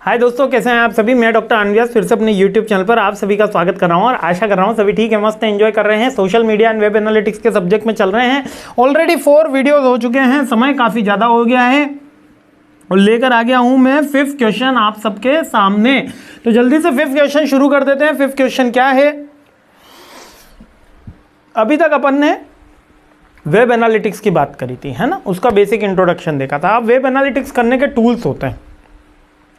हाय दोस्तों, कैसे हैं आप सभी। मैं डॉक्टर आनंद व्यास फिर से अपने यूट्यूब चैनल पर आप सभी का स्वागत कर रहा हूं और आशा कर रहा हूं सभी ठीक है, मस्त एंजॉय कर रहे हैं। Social media and web analytics के सब्जेक्ट में चल रहे हैं। ऑलरेडी 4 वीडियोस हो चुके हैं, समय काफ़ी ज़्यादा हो गया है और लेकर आ गया हूं मैं 5th क्वेश्चन आप सबके सामने। तो जल्दी से 5th क्वेश्चन शुरू कर देते हैं। 5th क्वेश्चन क्या है, अभी तक अपन ने वेब एनालिटिक्स की बात करी थी, है ना, उसका बेसिक इंट्रोडक्शन देखा था। अब वेब एनालिटिक्स करने के टूल्स होते हैं,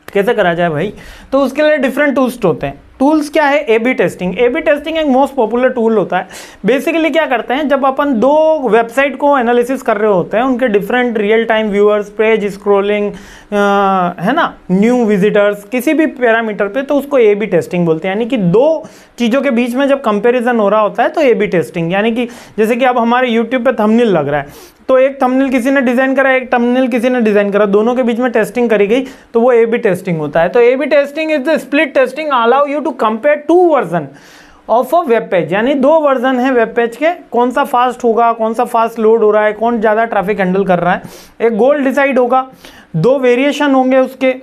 कैसे करा जाए भाई, तो उसके लिए डिफरेंट टूल्स होते हैं। टूल्स क्या है, A B testing. A B testing एक मोस्ट पॉपुलर टूल होता है। बेसिकली क्या करते हैं, जब अपन दो वेबसाइट को एनालिसिस कर रहे होते हैं, उनके different real time viewers, page scrolling, है ना, न्यू विजिटर्स, किसी भी पैरामीटर पे, तो उसको ए बी टेस्टिंग बोलते हैं। यानी कि दो चीज़ों के बीच में जब कंपैरिजन हो रहा होता है तो ए बी टेस्टिंग। यानी कि जैसे कि अब हमारे यूट्यूब पे थंबनेल लग रहा है, तो एक थंबनेल किसी ने डिज़ाइन करा, एक थंबनेल किसी ने डिज़ाइन करा, दोनों के बीच में टेस्टिंग करी गई, तो वो ए बी टेस्टिंग होता है। तो A B testing is the split testing allow you to compare 2 version of a web page. यानी 2 वर्जन है वेब पेज के, कौन सा फास्ट होगा, कौन सा फास्ट लोड हो रहा है, कौन ज़्यादा ट्रैफिक हैंडल कर रहा है। एक गोल डिसाइड होगा, 2 वेरिएशन होंगे उसके,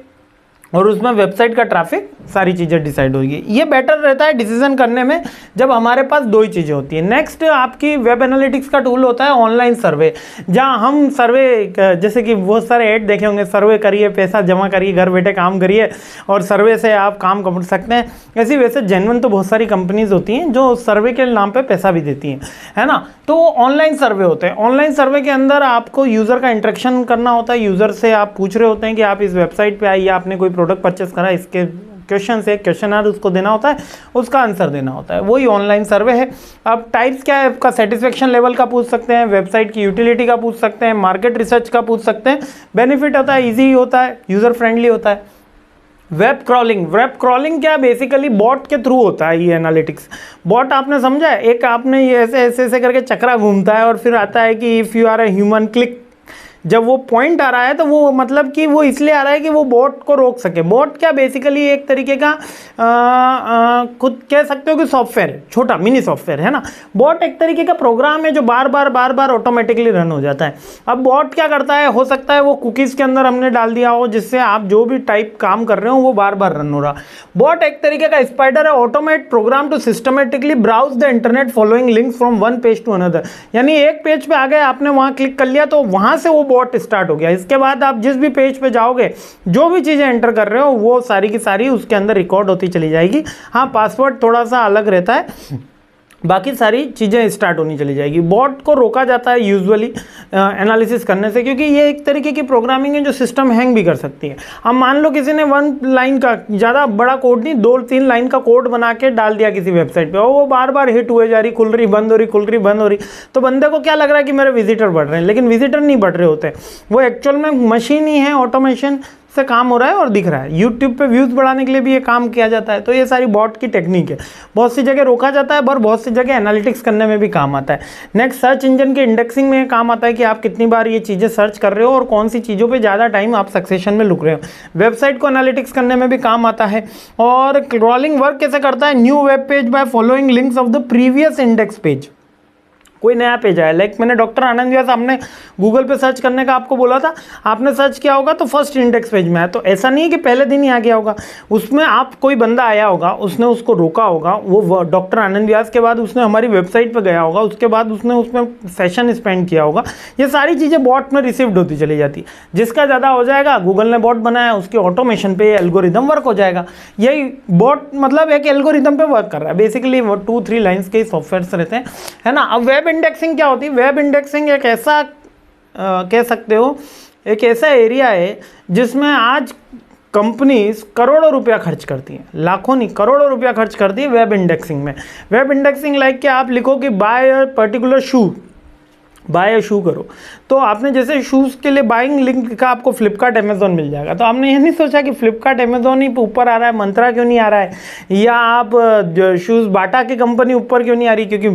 और उसमें वेबसाइट का ट्रैफिक, सारी चीज़ें डिसाइड होगी। ये बेटर रहता है डिसीजन करने में जब हमारे पास 2 ही चीज़ें होती है। नेक्स्ट आपकी वेब एनालिटिक्स का टूल होता है ऑनलाइन सर्वे, जहां हम सर्वे, जैसे कि बहुत सारे ऐड देखे होंगे, सर्वे करिए, पैसा जमा करिए, घर बैठे काम करिए और सर्वे से आप काम कर सकते हैं। ऐसी वैसे जेन्युइन तो बहुत सारी कंपनीज होती हैं जो सर्वे के नाम पर पैसा भी देती हैं, है ना। तो ऑनलाइन सर्वे होते हैं। ऑनलाइन सर्वे के अंदर आपको यूज़र का इंटरेक्शन करना होता है। यूज़र से आप पूछ रहे होते हैं कि आप इस वेबसाइट पर आइए, आपने कोई प्रोडक्ट परचेस करा, इसके क्वेश्चन से क्वेश्चनर उसको देना होता है, उसका आंसर देना होता है, वही ऑनलाइन सर्वे है। अब टाइप्स क्या है आपका, सेटिस्फेक्शन लेवल का पूछ सकते हैं, वेबसाइट की यूटिलिटी का पूछ सकते हैं, मार्केट रिसर्च का पूछ सकते हैं। बेनिफिट होता है, इजी होता है, यूज़र फ्रेंडली होता है। वेब क्रॉलिंग, वेब क्रॉलिंग क्या, बेसिकली बॉट के थ्रू होता है ये एनालिटिक्स। बॉट आपने समझा है, एक आपने ये ऐसे ऐसे ऐसे करके चक्रा घूमता है और फिर आता है कि if you are a human click. जब वो पॉइंट आ रहा है तो वो मतलब कि वो इसलिए आ रहा है कि वो बॉट को रोक सके। बॉट क्या, बेसिकली एक तरीके का खुद कह सकते हो कि सॉफ्टवेयर है, छोटा मिनी सॉफ्टवेयर, है ना। बॉट एक तरीके का प्रोग्राम है जो बार बार ऑटोमेटिकली रन हो जाता है। अब बॉट क्या करता है, हो सकता है वो कुकीज़ के अंदर हमने डाल दिया हो, जिससे आप जो भी टाइप काम कर रहे हो वो बार बार रन हो रहा। बॉट एक तरीके का स्पाइडर है, automate program to systematically browse the internet following links from one page to another. यानी एक पेज पे आ गए, आपने वहाँ क्लिक कर लिया तो वहाँ से वो बॉट स्टार्ट हो गया। इसके बाद आप जिस भी पेज पे जाओगे, जो भी चीजें एंटर कर रहे हो वो सारी की सारी उसके अंदर रिकॉर्ड होती चली जाएगी। हाँ, पासवर्ड थोड़ा सा अलग रहता है, बाकी सारी चीज़ें स्टार्ट होनी चली जाएगी। बॉट को रोका जाता है यूजुअली एनालिसिस करने से, क्योंकि ये एक तरीके की प्रोग्रामिंग है जो सिस्टम हैंग भी कर सकती है। अब मान लो किसी ने 1 लाइन का, ज़्यादा बड़ा कोड नहीं, 2-3 लाइन का कोड बना के डाल दिया किसी वेबसाइट पे, और वो बार बार हिट हुए जा रही, खुल रही बंद हो रही, खुल रही बंद हो रही, तो बंदे को क्या लग रहा है कि मेरे विजिटर बढ़ रहे हैं, लेकिन विजिटर नहीं बढ़ रहे होते। वो एक्चुअल में मशीन ही है, ऑटोमेशन से काम हो रहा है और दिख रहा है। यूट्यूब पे व्यूज़ बढ़ाने के लिए भी ये काम किया जाता है। तो ये सारी बॉट की टेक्निक है, बहुत सी जगह रोका जाता है पर बहुत सी जगह एनालिटिक्स करने में भी काम आता है। नेक्स्ट, सर्च इंजन के इंडेक्सिंग में काम आता है कि आप कितनी बार ये चीज़ें सर्च कर रहे हो और कौन सी चीज़ों पे ज़्यादा टाइम आप सक्सेशन में लुक रहे हो। वेबसाइट को एनालिटिक्स करने में भी काम आता है। और क्रॉलिंग वर्क कैसे करता है, new web page by following links of the previous index page. कोई नया पेज आया, लाइक मैंने डॉक्टर आनंद व्यास, आपने गूगल पे सर्च करने का आपको बोला था, आपने सर्च किया होगा तो फर्स्ट इंडेक्स पेज में आया। तो ऐसा नहीं है कि पहले दिन ही आ गया होगा, उसमें आप कोई बंदा आया होगा, उसने उसको रोका होगा, वो डॉक्टर आनंद व्यास के बाद उसने हमारी वेबसाइट पर गया होगा, उसके बाद उसने उसमें सेशन स्पेंड किया होगा। ये सारी चीज़ें बॉट में रिसीव्ड होती चली जाती। जिसका ज़्यादा हो जाएगा, गूगल ने बॉट बनाया, उसके ऑटोमेशन पे एल्गोरिदम वर्क हो जाएगा। यही बॉट मतलब एक एल्गोरिदम पे वर्क कर रहा है। बेसिकली वो 2-3 लाइन्स के सॉफ्टवेयर रहते हैं, है ना। अब वेब इंडेक्सिंग क्या होती है, वेब इंडेक्सिंग एक ऐसा कह सकते हो, एक ऐसा एरिया है जिसमें आज कंपनीज करोड़ों रुपया खर्च करती हैं, लाखों नहीं करोड़ों रुपया खर्च करती है वेब इंडेक्सिंग में। वेब इंडेक्सिंग लाइक कि आप लिखो कि buy a particular shoe, buy shoe करो, तो आपने जैसे शूज़ के लिए बाइंग लिंक लिखा, आपको फ्लिपकार्ट अमेजोन मिल जाएगा। तो आपने ये नहीं सोचा कि फ्लिपकार्ट अमेजोन ही ऊपर आ रहा है, मंत्रा क्यों नहीं आ रहा है, या आप शूज़ बाटा की कंपनी ऊपर क्यों नहीं आ रही, क्योंकि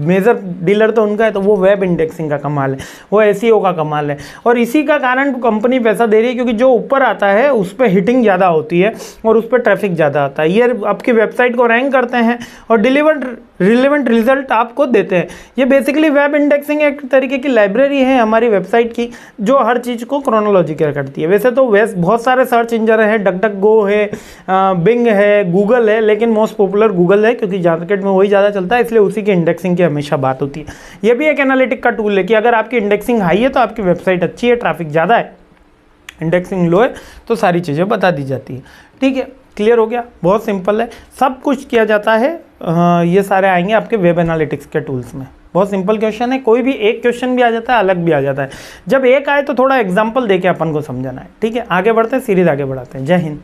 मेजर डीलर तो उनका है। तो वो वेब इंडेक्सिंग का कमाल है, वो एसईओ का कमाल है, और इसी का कारण कंपनी पैसा दे रही है, क्योंकि जो ऊपर आता है उस पर हिटिंग ज़्यादा होती है और उस पर ट्रैफिक ज़्यादा आता है। ये आपकी वेबसाइट को रैंक करते हैं और डिलीवर्ड रिलेवेंट रिजल्ट आपको देते हैं। ये बेसिकली वेब इंडेक्सिंग एक तरीके की लाइब्रेरी है हमारी वेबसाइट की जो हर चीज़ को क्रोनोलॉजिकल करती है। वैसे तो बहुत सारे सर्च इंजन है, डक डक गो है, बिंग है, गूगल है, लेकिन मोस्ट पॉपुलर गूगल है क्योंकि मार्केट में वही ज़्यादा चलता है, इसलिए उसी की इंडेक्सिंग की हमेशा बात होती है। ये भी एक एनालिटिक का टूल है कि अगर आपकी इंडेक्सिंग हाई है तो आपकी वेबसाइट अच्छी है, ट्रैफिक ज़्यादा है, इंडेक्सिंग लो है तो सारी चीज़ें बता दी जाती है। ठीक है, क्लियर हो गया, बहुत सिंपल है, सब कुछ किया जाता है। ये सारे आएंगे आपके वेब एनालिटिक्स के टूल्स में। बहुत सिंपल क्वेश्चन है, कोई भी एक क्वेश्चन भी आ जाता है, अलग भी आ जाता है। जब एक आए तो थोड़ा एग्जाम्पल देके अपन को समझाना है। ठीक है, आगे बढ़ते हैं, सीरीज आगे बढ़ाते हैं। जय हिंद।